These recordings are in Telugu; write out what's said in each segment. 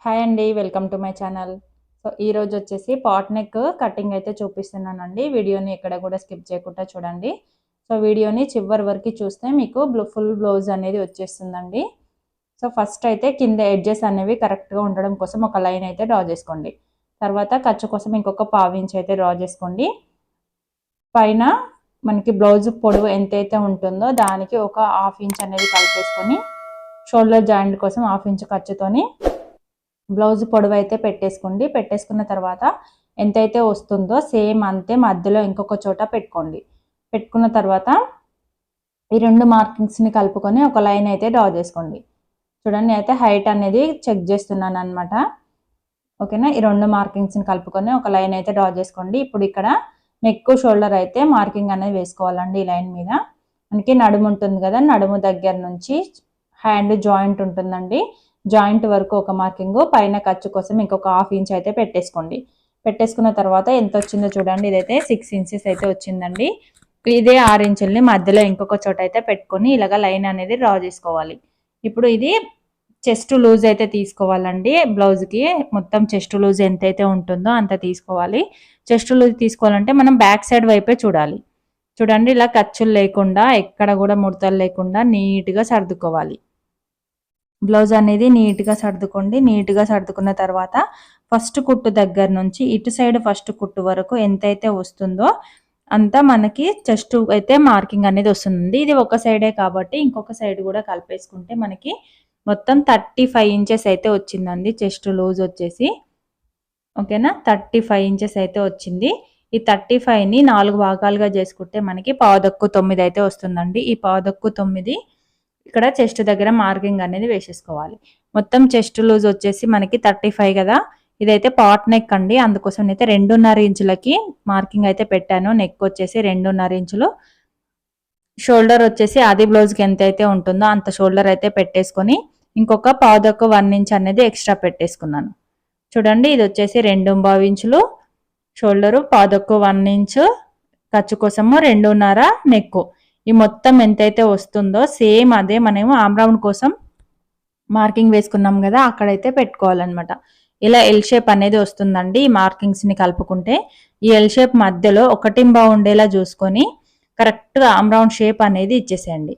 హాయ్ అండి, welcome to my channel. So ఈరోజు వచ్చేసి పాట్ నెక్ కటింగ్ అయితే చూపిస్తున్నానండి. వీడియోని ఎక్కడ కూడా స్కిప్ చేయకుండా చూడండి. సో వీడియోని చివరి వరకు చూస్తే మీకు ఫుల్ బ్లౌజ్ అనేది వచ్చేస్తుందండి. సో ఫస్ట్ అయితే కింద ఎడ్జెస్ అనేవి కరెక్ట్గా ఉండడం కోసం ఒక లైన్ అయితే డ్రా చేసుకోండి. తర్వాత ఖర్చు కోసం ఇంకొక పావు ఇంచ్ అయితే డ్రా చేసుకోండి. పైన మనకి బ్లౌజ్ పొడవు ఎంతైతే ఉంటుందో దానికి ఒక హాఫ్ ఇంచ్ అనేది కలిపేసుకొని షోల్డర్ జాయింట్ కోసం హాఫ్ ఇంచ్ ఖర్చుతోని బ్లౌజ్ పొడవు అయితే పెట్టేసుకోండి. పెట్టేసుకున్న తర్వాత ఎంతైతే వస్తుందో సేమ్ అంతే మధ్యలో ఇంకొక చోట పెట్టుకోండి. పెట్టుకున్న తర్వాత ఈ రెండు మార్కింగ్స్ని కలుపుకొని ఒక లైన్ అయితే డ్రా చేసుకోండి. చూడండి, అయితే హైట్ అనేది చెక్ చేస్తున్నాను అనమాట. ఓకేనా, ఈ రెండు మార్కింగ్స్ని కలుపుకొని ఒక లైన్ అయితే డ్రా చేసుకోండి. ఇప్పుడు ఇక్కడ నెక్ షోల్డర్ అయితే మార్కింగ్ అనేది వేసుకోవాలండి. ఈ లైన్ మీద మనకి నడుము ఉంటుంది కదా, నడుము దగ్గర నుంచి హ్యాండ్ జాయింట్ ఉంటుందండి, జాయింట్ వరకు ఒక మార్కింగ్, పైన ఖర్చు కోసం ఇంకొక హాఫ్ ఇంచ్ అయితే పెట్టేసుకోండి. పెట్టేసుకున్న తర్వాత ఎంత వచ్చిందో చూడండి. ఇదైతే 6 ఇంచెస్ అయితే వచ్చిందండి. ఇదే 6 ఇంచుల్ని మధ్యలో ఇంకొక చోట అయితే పెట్టుకొని ఇలాగ లైన్ అనేది డ్రా చేసుకోవాలి. ఇప్పుడు ఇది చెస్ట్ లూజ్ అయితే తీసుకోవాలండి. బ్లౌజ్కి మొత్తం చెస్ట్ లూజ్ ఎంతైతే ఉంటుందో అంత తీసుకోవాలి. చెస్ట్ లూజ్ తీసుకోవాలంటే మనం బ్యాక్ సైడ్ వైపే చూడాలి. చూడండి, ఇలా ఖర్చులు లేకుండా ఎక్కడ కూడా ముడతలు లేకుండా నీట్గా సర్దుకోవాలి. బ్లౌజ్ అనేది నీట్గా సర్దుకోండి. నీట్గా సర్దుకున్న తర్వాత ఫస్ట్ కుట్టు దగ్గర నుంచి ఇటు సైడ్ ఫస్ట్ కుట్టు వరకు ఎంతైతే వస్తుందో అంతా మనకి చెస్ట్ అయితే మార్కింగ్ అనేది వస్తుంది. ఇది ఒక సైడే కాబట్టి ఇంకొక సైడ్ కూడా కలిపేసుకుంటే మనకి మొత్తం 35 ఇంచెస్ అయితే వచ్చిందండి చెస్ట్ లూజ్ వచ్చేసి. ఓకేనా, 35 ఇంచెస్ అయితే వచ్చింది. ఈ 35ని 4 భాగాలుగా చేసుకుంటే మనకి పావుదక్కు 9 అయితే వస్తుందండి. ఈ పావుదక్కు 9 ఇక్కడ చెస్ట్ దగ్గర మార్కింగ్ అనేది వేసేసుకోవాలి. మొత్తం చెస్ట్ లూజ్ వచ్చేసి మనకి 35 కదా. ఇదైతే పాట్ నెక్ అండి, అందుకోసం అయితే 2.5 ఇంచులకి మార్కింగ్ అయితే పెట్టాను. నెక్ వచ్చేసి 2.5 ఇంచులు. షోల్డర్ వచ్చేసి ఆది బ్లౌజ్కి ఎంత అయితే ఉంటుందో అంత షోల్డర్ అయితే పెట్టేసుకొని ఇంకొక పావుదక్కు 1 ఇంచ్ అనేది ఎక్స్ట్రా పెట్టేసుకున్నాను. చూడండి, ఇది వచ్చేసి 2.5 ఇంచులు షోల్డరు, పావుదక్కు 1 ఇంచు, ఖర్చు కోసము 2.5 నెక్. ఈ మొత్తం ఎంతైతే వస్తుందో సేమ్ అదే మనము ఆమ్ రౌండ్ కోసం మార్కింగ్ వేసుకున్నాం కదా, అక్కడైతే పెట్టుకోవాలన్నమాట. ఇలా ఎల్ షేప్ అనేది వస్తుందండి. ఈ మార్కింగ్స్ని కలుపుకుంటే ఈ ఎల్ షేప్ మధ్యలో ఒకటింబా ఉండేలా చూసుకొని కరెక్ట్గా ఆమ్ రౌండ్ షేప్ అనేది ఇచ్చేసేయండి.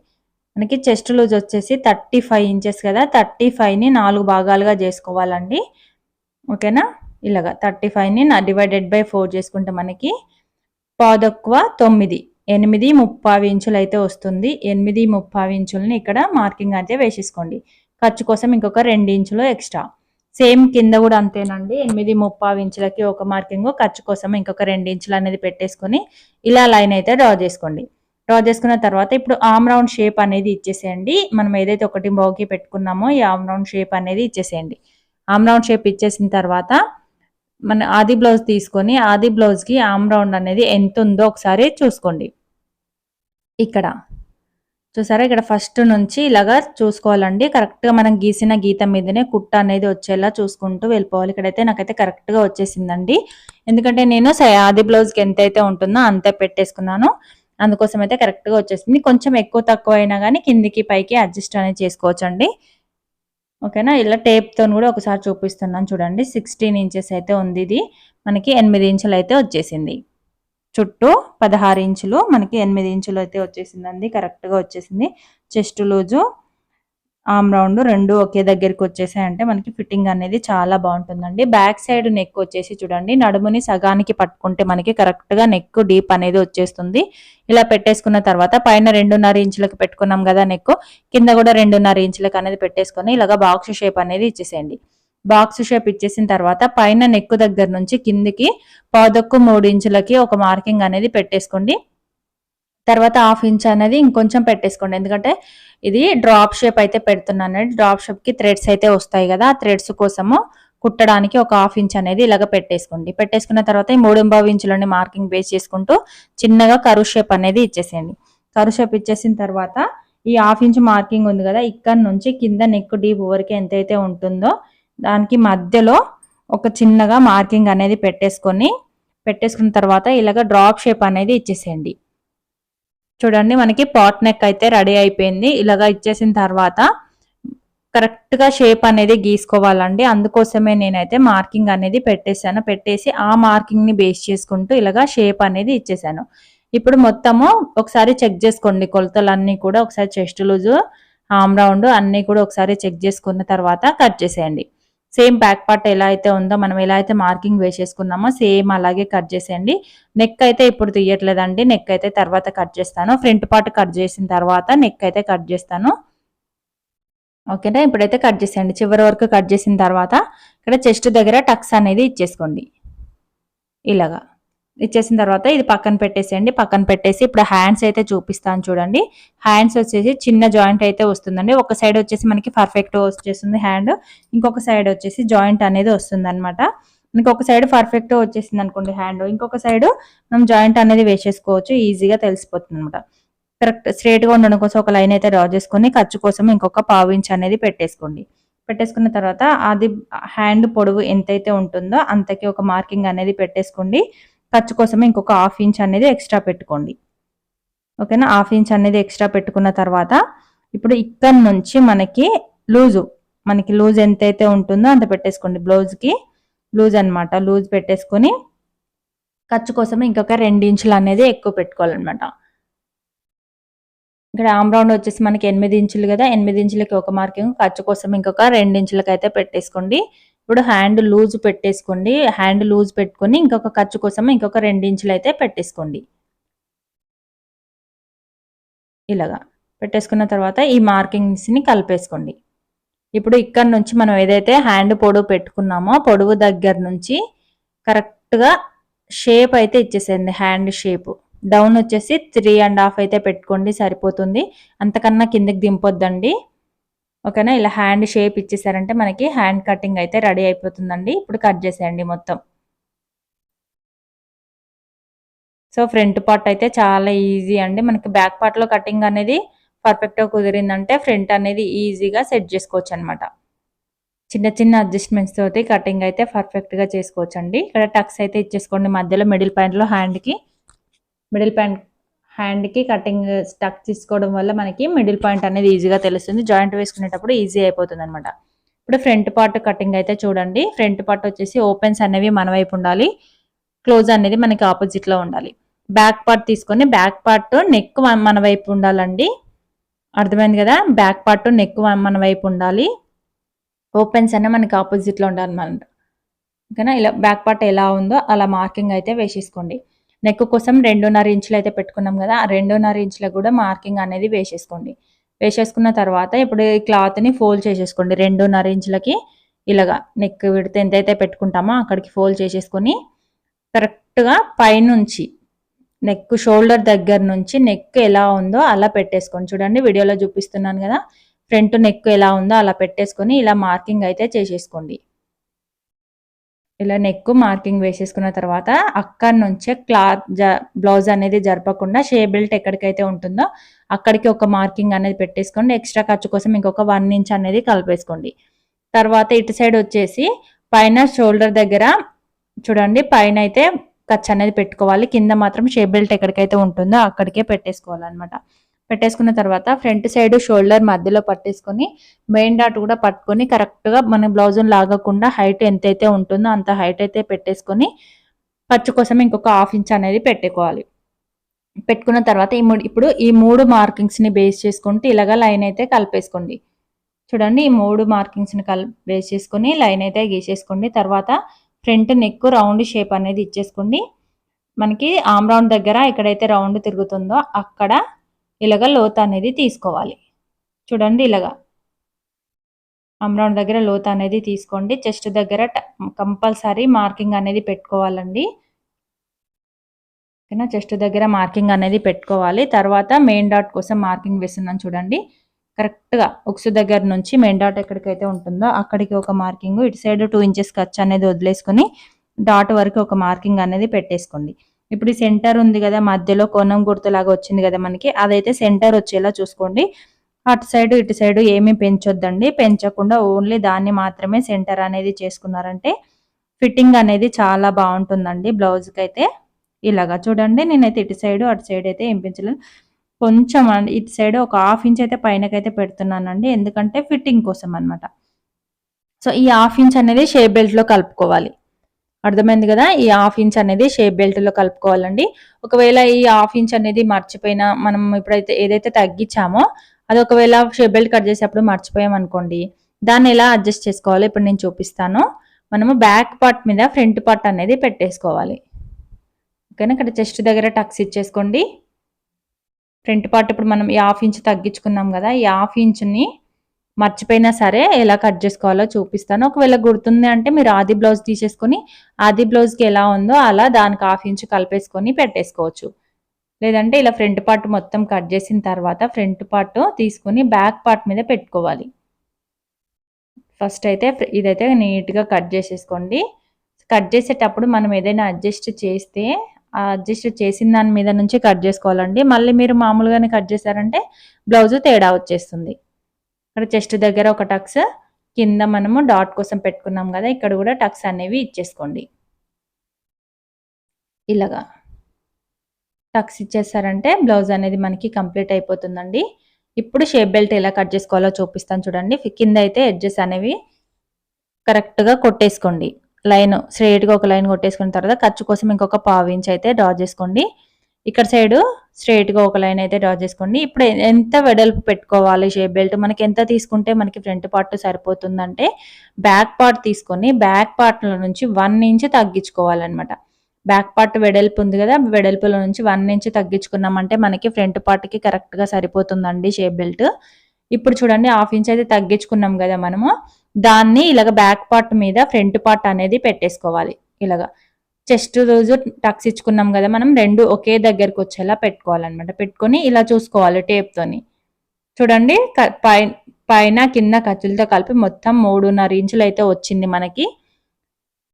మనకి చెస్ట్ లూజ్ వచ్చేసి 35 ఇంచెస్ కదా, 35ని 4 భాగాలుగా చేసుకోవాలండి. ఓకేనా, ఇలాగా 35ని డివైడెడ్ బై 4 చేసుకుంటే మనకి పావుదక్కువ 9, 8.35 ఇంచులు అయితే వస్తుంది. 8.35 ఇంచులని ఇక్కడ మార్కింగ్ అయితే వేసేసుకోండి. ఖర్చు కోసం ఇంకొక 2 ఇంచులు ఎక్స్ట్రా. సేమ్ కింద కూడా అంతేనండి. 8.35 ఇంచులకి ఒక మార్కింగ్, ఖర్చు కోసం ఇంకొక 2 ఇంచులు అనేది పెట్టేసుకొని ఇలా లైన్ అయితే డ్రా చేసుకోండి. డ్రా చేసుకున్న తర్వాత ఇప్పుడు ఆమ్ రౌండ్ షేప్ అనేది ఇచ్చేసేయండి. మనం ఏదైతే 1.5కి పెట్టుకున్నామో ఈ ఆమ్ రౌండ్ షేప్ అనేది ఇచ్చేసేయండి. ఆమ్ రౌండ్ షేప్ ఇచ్చేసిన తర్వాత మన ఆది బ్లౌజ్ తీసుకొని ఆది బ్లౌజ్కి ఆమ్ రౌండ్ అనేది ఎంత ఉందో ఒకసారి చూసుకోండి. ఇక్కడ చూసారా, ఇక్కడ ఫస్ట్ నుంచి ఇలాగా చూసుకోవాలండి. కరెక్ట్గా మనం గీసిన గీత మీదనే కుట్ట అనేది వచ్చేలా చూసుకుంటూ వెళ్ళిపోవాలి. ఇక్కడైతే నాకైతే కరెక్ట్గా వచ్చేసిందండి. ఎందుకంటే నేను ఆది బ్లౌజ్కి ఎంతైతే ఉంటుందో అంతే పెట్టేసుకున్నాను, అందుకోసం అయితే కరెక్ట్గా వచ్చేసింది. కొంచెం ఎక్కువ తక్కువ అయినా కానీ కిందికి పైకి అడ్జస్ట్ అనేది చేసుకోవచ్చండి. ఓకేనా, ఇలా టేప్తో కూడా ఒకసారి చూపిస్తున్నాను చూడండి. 16 ఇంచెస్ అయితే ఉంది. ఇది మనకి 8 ఇంచులు అయితే వచ్చేసింది. చుట్టూ 16 ఇంచులు, మనకి 8 ఇంచులు అయితే వచ్చేసిందండి. కరెక్ట్గా వచ్చేసింది. చెస్ట్ లూజు ఆమ్ రౌండ్ రెండు ఒకే దగ్గరికి వచ్చేసాయంటే మనకి ఫిట్టింగ్ అనేది చాలా బాగుంటుందండి. బ్యాక్ సైడ్ నెక్ వచ్చేసి చూడండి, నడుముని సగానికి పట్టుకుంటే మనకి కరెక్ట్గా నెక్ డీప్ అనేది వచ్చేస్తుంది. ఇలా పెట్టేసుకున్న తర్వాత పైన 2.5 ఇంచులకు పెట్టుకున్నాం కదా నెక్, కింద కూడా 2.5 ఇంచులకు అనేది పెట్టేసుకొని ఇలాగా బాక్స్ షేప్ అనేది ఇచ్చేసేయండి. బాక్స్ షేప్ ఇచ్చేసిన తర్వాత పైన నెక్ దగ్గర నుంచి కిందికి పావుదక్కు 3 ఇంచులకి ఒక మార్కింగ్ అనేది పెట్టేసుకోండి. తర్వాత హాఫ్ ఇంచ్ అనేది ఇంకొంచెం పెట్టేసుకోండి. ఎందుకంటే ఇది డ్రాప్ షేప్ అయితే పెడుతున్నాను. డ్రాప్ షేప్కి థ్రెడ్స్ అయితే వస్తాయి కదా, ఆ థ్రెడ్స్ కోసము కుట్టడానికి ఒక హాఫ్ ఇంచ్ అనేది ఇలాగ పెట్టేసుకోండి. పెట్టేసుకున్న తర్వాత ఈ 3.5 ఇంచులని మార్కింగ్ బేస్ చేసుకుంటూ చిన్నగా కరువు షేప్ అనేది ఇచ్చేసేయండి. కరువు షేప్ ఇచ్చేసిన తర్వాత ఈ హాఫ్ ఇంచ్ మార్కింగ్ ఉంది కదా, ఇక్కడ నుంచి కింద నెక్ డీప్ వరకు ఎంతైతే ఉంటుందో దానికి మధ్యలో ఒక చిన్నగా మార్కింగ్ అనేది పెట్టేసుకున్న తర్వాత ఇలాగ డ్రాప్ షేప్ అనేది ఇచ్చేసేయండి. చూడండి, మనకి పాట్ నెక్ అయితే రెడీ అయిపోయింది. ఇలాగా ఇచ్చేసిన తర్వాత కరెక్ట్గా షేప్ అనేది గీసుకోవాలండి. అందుకోసమే నేనైతే మార్కింగ్ అనేది పెట్టేశాను. పెట్టేసి ఆ మార్కింగ్ని బేస్ చేసుకుంటూ ఇలాగా షేప్ అనేది ఇచ్చేసాను. ఇప్పుడు మొత్తము ఒకసారి చెక్ చేసుకోండి, కొలతలన్నీ కూడా ఒకసారి చెస్ట్ లూజు, ఆమ్ రౌండ్ అన్నీ కూడా ఒకసారి చెక్ చేసుకున్న తర్వాత కట్ చేసేయండి. సేమ్ బ్యాక్ పార్ట్ ఎలా అయితే ఉందో మనం ఎలా అయితే మార్కింగ్ వేసేసుకున్నామో సేమ్ అలాగే కట్ చేసేయండి. నెక్ అయితే ఇప్పుడు తీయట్లేదండి, నెక్ అయితే తర్వాత కట్ చేస్తాను. ఫ్రంట్ పార్ట్ కట్ చేసిన తర్వాత నెక్ అయితే కట్ చేస్తాను. ఓకేనా, ఇప్పుడైతే కట్ చేసేయండి. చివరి వరకు కట్ చేసిన తర్వాత ఇక్కడ చెస్ట్ దగ్గర టక్స్ అనేది ఇచ్చేసుకోండి. ఇలాగా ఇచ్చేసిన తర్వాత ఇది పక్కన పెట్టేసేయండి. పక్కన పెట్టేసి ఇప్పుడు హ్యాండ్స్ అయితే చూపిస్తాను చూడండి. హ్యాండ్స్ వచ్చేసి చిన్న జాయింట్ అయితే వస్తుందండి. ఒక సైడ్ వచ్చేసి మనకి పర్ఫెక్ట్ వచ్చేస్తుంది హ్యాండ్, ఇంకొక సైడ్ వచ్చేసి జాయింట్ అనేది వస్తుంది అనమాట. ఇంకొక సైడ్ పర్ఫెక్ట్ వచ్చేసింది అనుకోండి హ్యాండ్, ఇంకొక సైడ్ మనం జాయింట్ అనేది వేసేసుకోవచ్చు, ఈజీగా తెలిసిపోతుంది అనమాట. కరెక్ట్ స్ట్రేట్గా ఉండడం కోసం ఒక లైన్ అయితే డ్రా చేసుకొని ఖర్చు కోసం ఇంకొక పావు ఇంచ్ అనేది పెట్టేసుకోండి. పెట్టేసుకున్న తర్వాత అది హ్యాండ్ పొడవు ఎంతైతే ఉంటుందో అంతకి ఒక మార్కింగ్ అనేది పెట్టేసుకోండి. ఖర్చు కోసం ఇంకొక హాఫ్ ఇంచ్ అనేది ఎక్స్ట్రా పెట్టుకోండి. ఓకేనా, హాఫ్ ఇంచ్ అనేది ఎక్స్ట్రా పెట్టుకున్న తర్వాత ఇప్పుడు ఇక్కడ నుంచి మనకి లూజ్ ఎంతైతే ఉంటుందో అంత పెట్టేసుకోండి. బ్లౌజ్కి లూజ్ అనమాట, లూజ్ పెట్టేసుకొని ఖర్చు కోసం ఇంకొక 2 ఇంచులు అనేది ఎక్కువ పెట్టుకోవాలన్నమాట. ఇక్కడ ఆమ్ రౌండ్ వచ్చేసి మనకి 8 ఇంచులు కదా, 8 ఇంచులకి ఒక మార్కింగ్, ఖర్చు కోసం ఇంకొక 2 ఇంచులకి అయితే పెట్టేసుకోండి. ఇప్పుడు హ్యాండ్ లూజ్ పెట్టేసుకోండి. హ్యాండ్ లూజ్ పెట్టుకొని ఇంకొక ఖర్చు కోసం ఇంకొక 2 ఇంచులు అయితే పెట్టేసుకోండి. ఇలాగా పెట్టేసుకున్న తర్వాత ఈ మార్కింగ్స్ని కలిపేసుకోండి. ఇప్పుడు ఇక్కడ నుంచి మనం ఏదైతే హ్యాండ్ పొడవు పెట్టుకున్నామో పొడవు దగ్గర నుంచి కరెక్ట్గా షేప్ అయితే ఇచ్చేసేయండి. హ్యాండ్ షేప్ డౌన్ వచ్చేసి 3.5 అయితే పెట్టుకోండి, సరిపోతుంది. అంతకన్నా కిందకి దింపొద్దండి. ఓకేనా, ఇలా హ్యాండ్ షేప్ ఇచ్చేసారంటే మనకి హ్యాండ్ కటింగ్ అయితే రెడీ అయిపోతుందండి. ఇప్పుడు కట్ చేసేయండి మొత్తం. సో ఫ్రంట్ పార్ట్ అయితే చాలా ఈజీ అండి. మనకి బ్యాక్ పార్ట్లో కటింగ్ అనేది పర్ఫెక్ట్గా కుదిరిందంటే ఫ్రంట్ అనేది ఈజీగా సెట్ చేసుకోవచ్చు అనమాట. చిన్న చిన్న అడ్జస్ట్మెంట్స్ తోటి కటింగ్ అయితే పర్ఫెక్ట్గా చేసుకోవచ్చు అండి. ఇక్కడ టక్స్ అయితే ఇచ్చేసుకోండి మధ్యలో మిడిల్ పాయింట్లో హ్యాండ్కి కటింగ్ టక్ తీసుకోవడం వల్ల మనకి మిడిల్ పాయింట్ అనేది ఈజీగా తెలుస్తుంది. జాయింట్ వేసుకునేటప్పుడు ఈజీ అయిపోతుంది అనమాట. ఇప్పుడు ఫ్రంట్ పార్ట్ కటింగ్ అయితే చూడండి. ఫ్రంట్ పార్ట్ వచ్చేసి ఓపెన్స్ అనేవి మన వైపు ఉండాలి, క్లోజ్ అనేది మనకి ఆపోజిట్లో ఉండాలి. బ్యాక్ పార్ట్ తీసుకొని బ్యాక్ పార్ట్ నెక్ మన వైపు ఉండాలండి. అర్థమైంది కదా, బ్యాక్ పార్ట్ నెక్ మన వైపు ఉండాలి, ఓపెన్స్ అనే మనకి ఆపోజిట్లో ఉండాలన్నమాట. ఓకేనా, ఇలా బ్యాక్ పార్ట్ ఎలా ఉందో అలా మార్కింగ్ అయితే వేసేసుకోండి. నెక్ కోసం 2.5 ఇంచులు అయితే పెట్టుకున్నాం కదా, ఆ 2.5 ఇంచులకు కూడా మార్కింగ్ అనేది వేసేసుకోండి. వేసేసుకున్న తర్వాత ఇప్పుడు ఈ క్లాత్ని ఫోల్డ్ చేసేసుకోండి. 2.5 ఇంచులకి ఇలాగా నెక్ విడితే ఎంతైతే పెట్టుకుంటామో అక్కడికి ఫోల్డ్ చేసేసుకొని కరెక్ట్గా పైనుంచి నెక్ షోల్డర్ దగ్గర నుంచి నెక్ ఎలా ఉందో అలా పెట్టేసుకోండి. చూడండి వీడియోలో చూపిస్తున్నాను కదా, ఫ్రంట్ నెక్ ఎలా ఉందో అలా పెట్టేసుకొని ఇలా మార్కింగ్ అయితే చేసేసుకోండి. ఇలా నెక్ మార్కింగ్ వేసేసుకున్న తర్వాత అక్కడి నుంచే బ్లౌజ్ అనేది జరపకుండా షేప్ బెల్ట్ ఎక్కడికైతే ఉంటుందో అక్కడికి ఒక మార్కింగ్ అనేది పెట్టేసుకోండి. ఎక్స్ట్రా ఖర్చు కోసం ఇంకొక 1 ఇంచ్ అనేది కలిపేసుకోండి. తర్వాత ఇటు సైడ్ వచ్చేసి పైన షోల్డర్ దగ్గర చూడండి పైన అయితే ఖర్చు అనేది పెట్టుకోవాలి, కింద మాత్రం షేప్ బెల్ట్ ఎక్కడికైతే ఉంటుందో అక్కడికే పెట్టేసుకోవాలన్నమాట. పెట్టేసుకున్న తర్వాత ఫ్రంట్ సైడ్ షోల్డర్ మధ్యలో పట్టేసుకొని మెయిన్ డాట్ కూడా పట్టుకొని కరెక్ట్గా మన బ్లౌజ్ని లాగకుండా హైట్ ఎంతైతే ఉంటుందో అంత హైట్ అయితే పెట్టేసుకొని ఖర్చు కోసం ఇంకొక 1/2 ఇంచ్ అనేది పెట్టుకోవాలి. పెట్టుకున్న తర్వాత ఇప్పుడు ఈ 3 మార్కింగ్స్ని బేస్ చేసుకుంటూ ఇలాగా లైన్ అయితే కలిపేసుకోండి. చూడండి ఈ 3 మార్కింగ్స్ని బేస్ చేసుకొని లైన్ అయితే గీసేసుకోండి. తర్వాత ఫ్రంట్ నెక్ రౌండ్ షేప్ అనేది ఇచ్చేసుకోండి. మనకి ఆమ్ రౌండ్ దగ్గర ఎక్కడైతే రౌండ్ తిరుగుతుందో అక్కడ ఇలాగ లోత్ అనేది తీసుకోవాలి. చూడండి ఇలాగా ఆమ్ రౌండ్ దగ్గర లోత్ అనేది తీసుకోండి. చెస్ట్ దగ్గర కంపల్సరీ మార్కింగ్ అనేది పెట్టుకోవాలండి. ఓకేనా, చెస్ట్ దగ్గర మార్కింగ్ అనేది పెట్టుకోవాలి. తర్వాత మెయిన్ డాట్ కోసం మార్కింగ్ వేస్తున్నాను చూడండి. కరెక్ట్గా ఉక్సు దగ్గర నుంచి మెయిన్ డాట్ ఎక్కడికైతే ఉంటుందో అక్కడికి ఒక మార్కింగ్, ఇటు సైడ్ 2 ఇంచెస్ ఖర్చు అనేది వదిలేసుకొని డాట్ వరకు ఒక మార్కింగ్ అనేది పెట్టేసుకోండి. ఇప్పుడు ఈ సెంటర్ ఉంది కదా, మధ్యలో కోణం గుర్తులాగా వచ్చింది కదా మనకి, అదైతే సెంటర్ వచ్చేలా చూసుకోండి. అటు సైడ్ ఇటు సైడ్ ఏమీ పెంచొద్దండి, పెంచకుండా ఓన్లీ దాన్ని మాత్రమే సెంటర్ అనేది చేసుకున్నారంటే ఫిట్టింగ్ అనేది చాలా బాగుంటుందండి బ్లౌజ్కి అయితే. ఇలాగా చూడండి నేనైతే ఇటు సైడ్ అటు సైడ్ అయితే ఏం పెంచలేదు, కొంచెం ఇటు సైడ్ ఒక 1/2 ఇంచ్ అయితే పైనకైతే పెడుతున్నానండి. ఎందుకంటే ఫిట్టింగ్ కోసం అనమాట. సో ఈ 1/2 ఇంచ్ అనేది షేప్ బెల్ట్‌లో కలుపుకోవాలి. అర్థమైంది కదా! ఈ 1/2 ఇంచ్ అనేది షేప్ బెల్ట్‌లో కలుపుకోవాలండి. ఒకవేళ ఈ 1/2 ఇంచ్ అనేది మర్చిపోయినా మనం ఇప్పుడైతే ఏదైతే తగ్గించామో అది ఒకవేళ షేప్ బెల్ట్ కట్ చేసేటప్పుడు మర్చిపోయామనుకోండి, దాన్ని ఎలా అడ్జస్ట్ చేసుకోవాలో ఇప్పుడు నేను చూపిస్తాను. మనము బ్యాక్ పార్ట్ మీద ఫ్రంట్ పార్ట్ అనేది పెట్టేసుకోవాలి. ఓకేనా? ఇక్కడ చెస్ట్ దగ్గర టక్స్ ఇచ్చేసుకోండి. ఫ్రంట్ పార్ట్ ఇప్పుడు మనం ఈ 1/2 ఇంచ్ తగ్గించుకున్నాం కదా! ఈ 1/2 ఇంచ్‌ని మర్చిపోయినా సరే ఎలా కట్ చేసుకోవాలో చూపిస్తాను. ఒకవేళ గుర్తుంది అంటే మీరు ఆది బ్లౌజ్ తీసేసుకొని ఆది బ్లౌజ్‌కి ఎలా ఉందో అలా దానికి 1/2 ఇంచ్ కలిపేసుకొని పెట్టేసుకోవచ్చు. లేదంటే ఇలా ఫ్రంట్ పార్ట్ మొత్తం కట్ చేసిన తర్వాత ఫ్రంట్ పార్ట్ తీసుకొని బ్యాక్ పార్ట్ మీద పెట్టుకోవాలి. ఫస్ట్ అయితే ఇదైతే నీట్‌గా కట్ చేసేసుకోండి. కట్ చేసేటప్పుడు మనం ఏదైనా అడ్జస్ట్ చేస్తే ఆ అడ్జస్ట్ చేసిన దాని మీద నుంచి కట్ చేసుకోవాలండి. మళ్ళీ మీరు మామూలుగానే కట్ చేశారంటే బ్లౌజు తేడా వచ్చేస్తుంది. ఇక్కడ చెస్ట్ దగ్గర ఒక టక్స్, కింద మనము డాట్ కోసం పెట్టుకున్నాం కదా! ఇక్కడ కూడా టక్స్ అనేవి ఇచ్చేసుకోండి. ఇలాగా టక్స్ ఇచ్చేసారంటే బ్లౌజ్ అనేది మనకి కంప్లీట్ అయిపోతుందండి. ఇప్పుడు షేప్ బెల్ట్ ఎలా కట్ చేసుకోవాలో చూపిస్తాను చూడండి. కింద అయితే ఎడ్జెస్ అనేవి కరెక్ట్‌గా కొట్టేసుకోండి. లైన్ స్ట్రెయిట్‌గా ఒక లైన్ కొట్టేసుకున్న తర్వాత ఖర్చు కోసం ఇంకొక పావు ఇంచ్ అయితే డ్రా చేసుకోండి. ఇక్కడ సైడు స్ట్రెయిట్‌గా ఒక లైన్ అయితే డ్రా చేసుకోండి. ఇప్పుడు ఎంత వెడల్పు పెట్టుకోవాలి షేప్ బెల్ట్ మనకి ఎంత తీసుకుంటే మనకి ఫ్రంట్ పార్ట్ సరిపోతుందంటే బ్యాక్ పార్ట్ తీసుకొని బ్యాక్ పార్ట్‌లో నుంచి 1 ఇంచ్ తగ్గించుకోవాలన్నమాట. బ్యాక్ పార్ట్ వెడల్పు ఉంది కదా! వెడల్పులో నుంచి 1 ఇంచ్ తగ్గించుకున్నామంటే మనకి ఫ్రంట్ పార్ట్‌కి కరెక్ట్‌గా సరిపోతుందండి షేప్ బెల్ట్. ఇప్పుడు చూడండి 1/2 ఇంచ్ అయితే తగ్గించుకున్నాం కదా మనము. దాన్ని ఇలాగ బ్యాక్ పార్ట్ మీద ఫ్రంట్ పార్ట్ అనేది పెట్టేసుకోవాలి. ఇలాగ చెస్ట్ రోజు టక్స్ ఇచ్చుకున్నాం కదా మనం 2 ఒకే దగ్గరికి వచ్చేలా పెట్టుకోవాలన్నమాట. పెట్టుకొని ఇలా చూసుకోవాలి టేప్‌తోని. చూడండి పైన కింద ఖర్చులతో కలిపి మొత్తం 3.5 ఇంచులు అయితే వచ్చింది మనకి.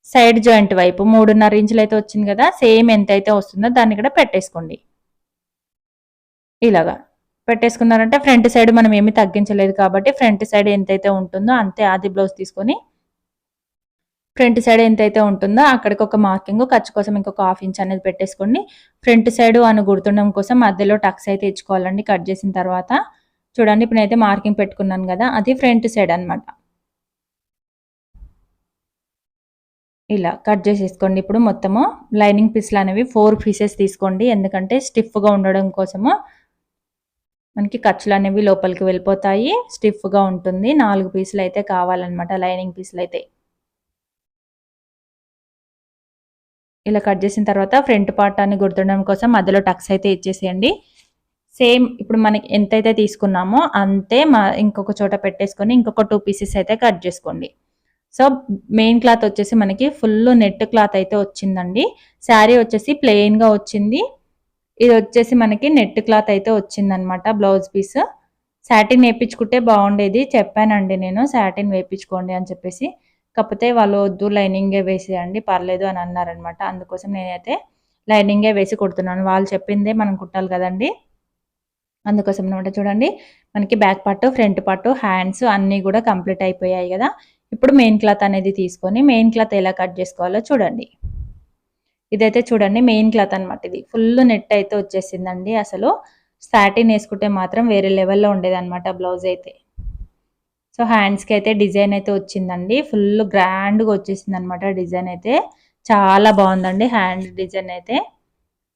సైడ్ జాయింట్ వైపు 3.5 ఇంచులు అయితే వచ్చింది కదా! సేమ్ ఎంతైతే వస్తుందో దాన్ని ఇక్కడ పెట్టేసుకోండి. ఇలాగా పెట్టేసుకున్నారంటే ఫ్రంట్ సైడ్ మనం ఏమి తగ్గించలేదు కాబట్టి ఫ్రంట్ సైడ్ ఎంతైతే ఉంటుందో అంతే ఆది బ్లౌజ్ తీసుకొని ఫ్రంట్ సైడ్ ఎంతైతే ఉంటుందో అక్కడికి ఒక మార్కింగ్ ఖర్చు కోసం ఇంకొక 1/2 ఇంచ్ అనేది పెట్టేసుకోండి. ఫ్రంట్ సైడ్ అని గుర్తుండడం కోసం మధ్యలో టక్స్ అయితే ఇచ్చుకోవాలండి కట్ చేసిన తర్వాత. చూడండి ఇప్పుడు నేనైతే మార్కింగ్ పెట్టుకున్నాను కదా! అది ఫ్రంట్ సైడ్ అనమాట. ఇలా కట్ చేసేసుకోండి. ఇప్పుడు మొత్తము లైనింగ్ పీస్లు అనేవి 4 పీసెస్ తీసుకోండి. ఎందుకంటే స్టిఫ్గా ఉండడం కోసము మనకి ఖర్చులు అనేవి లోపలికి వెళ్ళిపోతాయి. స్టిఫ్గా ఉంటుంది. 4 పీసులు అయితే కావాలన్నమాట లైనింగ్ పీసులు అయితే. ఇలా కట్ చేసిన తర్వాత ఫ్రంట్ పార్ట్ అని గుర్తుండడం కోసం మధ్యలో టక్స్ అయితే ఇచ్చేసేయండి. సేమ్ ఇప్పుడు మనకి ఎంతైతే తీసుకున్నామో అంతే ఇంకొక చోట పెట్టేసుకొని ఇంకొక 2 పీసెస్ అయితే కట్ చేసుకోండి. సో మెయిన్ క్లాత్ వచ్చేసి మనకి ఫుల్ నెట్ క్లాత్ అయితే వచ్చిందండి. శారీ వచ్చేసి ప్లెయిన్‌గా వచ్చింది. ఇది వచ్చేసి మనకి నెట్ క్లాత్ అయితే వచ్చిందనమాట బ్లౌజ్ పీస్. సాటిన్ వేయించుకుంటే బాగుండేది చెప్పానండి నేను సాటిన్ వేయించుకోండి అని చెప్పేసి. కాకపోతే వాళ్ళు వద్దు లైనింగే వేసేయండి పర్లేదు అని అన్నారనమాట. అందుకోసం నేనైతే లైనింగే వేసి కుడుతున్నాను. వాళ్ళు చెప్పిందే మనం కుట్టాలి కదండి. అందుకోసం అనమాట. చూడండి మనకి back part, front part, hands అన్నీ కూడా కంప్లీట్ అయిపోయాయి కదా! ఇప్పుడు మెయిన్ క్లాత్ అనేది తీసుకొని మెయిన్ క్లాత్ ఎలా కట్ చేసుకోవాలో చూడండి. ఇదైతే చూడండి మెయిన్ క్లాత్ అనమాట. ఇది ఫుల్ నెట్ అయితే వచ్చేసిందండి. అసలు సాటిన్ వేసుకుంటే మాత్రం వేరే లెవెల్లో ఉండేదన్నమాట బ్లౌజ్ అయితే. సో హ్యాండ్స్కి అయితే డిజైన్ అయితే వచ్చిందండి. ఫుల్ గ్రాండ్గా వచ్చేసింది అనమాట డిజైన్ అయితే. చాలా బాగుందండి హ్యాండ్ డిజైన్ అయితే.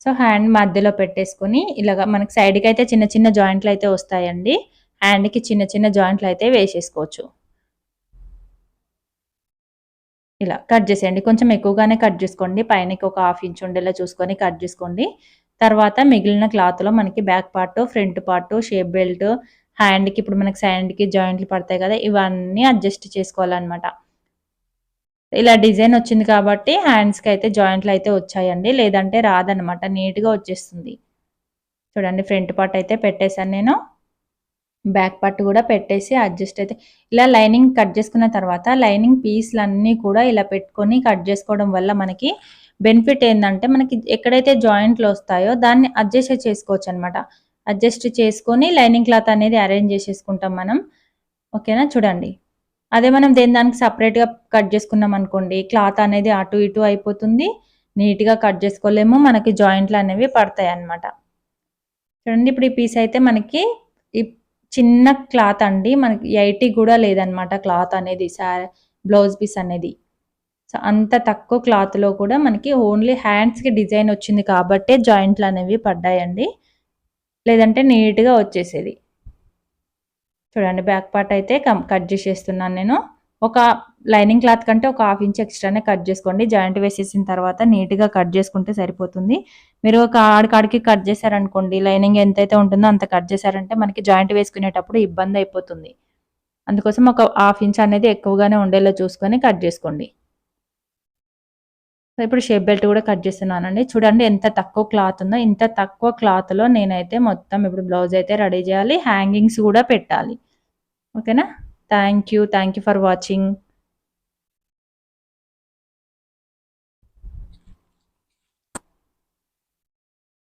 సో హ్యాండ్ మధ్యలో పెట్టేసుకొని ఇలాగ మనకి సైడ్కి అయితే చిన్న చిన్న జాయింట్లు అయితే వస్తాయండి. హ్యాండ్కి చిన్న చిన్న జాయింట్లు అయితే వేసేసుకోవచ్చు. ఇలా కట్ చేసేయండి. కొంచెం ఎక్కువగానే కట్ చేసుకోండి. పైనకి ఒక 1/2 ఇంచ్ ఉండేలా చూసుకొని కట్ చేసుకోండి. తర్వాత మిగిలిన క్లాత్‌లో మనకి back part, front part, shape belt, హ్యాండ్‌కి ఇప్పుడు మనకి సైడ్‌కి జాయింట్లు పడతాయి కదా! ఇవన్నీ అడ్జస్ట్ చేసుకోవాలన్నమాట. ఇలా డిజైన్ వచ్చింది కాబట్టి హ్యాండ్స్‌కి అయితే జాయింట్లు అయితే వచ్చాయండి. లేదంటే రాదన్నమాట. నీట్‌గా వచ్చేస్తుంది. చూడండి ఫ్రంట్ పార్ట్ అయితే పెట్టేసాను నేను. బ్యాక్ పార్ట్ కూడా పెట్టేసి అడ్జస్ట్ అయితే ఇలా లైనింగ్ కట్ చేసుకున్న తర్వాత లైనింగ్ పీస్‌లన్నీ కూడా ఇలా పెట్టుకొని కట్ చేసుకోవడం వల్ల మనకి బెనిఫిట్ ఏందంటే మనకి ఎక్కడైతే జాయింట్లు వస్తాయో దాన్ని అడ్జస్ట్ చేసుకోవచ్చనమాట. అడ్జస్ట్ చేసుకొని లైనింగ్ క్లాత్ అనేది అరేంజ్ చేసేసుకుంటాం మనం. ఓకేనా? చూడండి. అదే మనం దానికి సెపరేట్‌గా కట్ చేసుకున్నాం అనుకోండి క్లాత్ అనేది అటు ఇటు అయిపోతుంది. నీట్‌గా కట్ చేసుకోలేము. మనకి జాయింట్లు అనేవి పడతాయన్నమాట. చూడండి ఇప్పుడు ఈ పీస్ అయితే మనకి ఈ చిన్న క్లాత్ అండి, మనకి 80 కూడా లేదనమాట క్లాత్ అనేది, బ్లౌజ్ పీస్ అనేది. సో అంత తక్కువ క్లాత్లో కూడా మనకి ఓన్లీ హ్యాండ్స్కి డిజైన్ వచ్చింది కాబట్టే జాయింట్లు అనేవి పడ్డాయండి, లేదంటే నీట్గా వచ్చేసేది. చూడండి బ్యాక్ పార్ట్ అయితే కట్ చేసేస్తున్నాను నేను. ఒక లైనింగ్ క్లాత్ కంటే ఒక 1/2 ఇంచ్ ఎక్స్ట్రానే కట్ చేసుకోండి. జాయింట్ వేసేసిన తర్వాత నీట్గా కట్ చేసుకుంటే సరిపోతుంది. మీరు ఒక ఆడికాడికి కట్ చేశారనుకోండి, లైనింగ్ ఎంతైతే ఉంటుందో అంత కట్ చేశారంటే మనకి జాయింట్ వేసుకునేటప్పుడు ఇబ్బంది అయిపోతుంది. అందుకోసం ఒక 1/2 ఇంచ్ అనేది ఎక్కువగానే ఉండేలా చూసుకొని కట్ చేసుకోండి. సో ఇప్పుడు షేప్ బెల్ట్ కూడా కట్ చేస్తున్నానండి. చూడండి ఎంత తక్కువ క్లాత్ ఉందో, ఇంత తక్కువ క్లాత్లో నేనైతే మొత్తం ఇప్పుడు బ్లౌజ్ అయితే రెడీ చేయాలి, హ్యాంగింగ్స్ కూడా పెట్టాలి. ఓకేనా? Thank you for watching.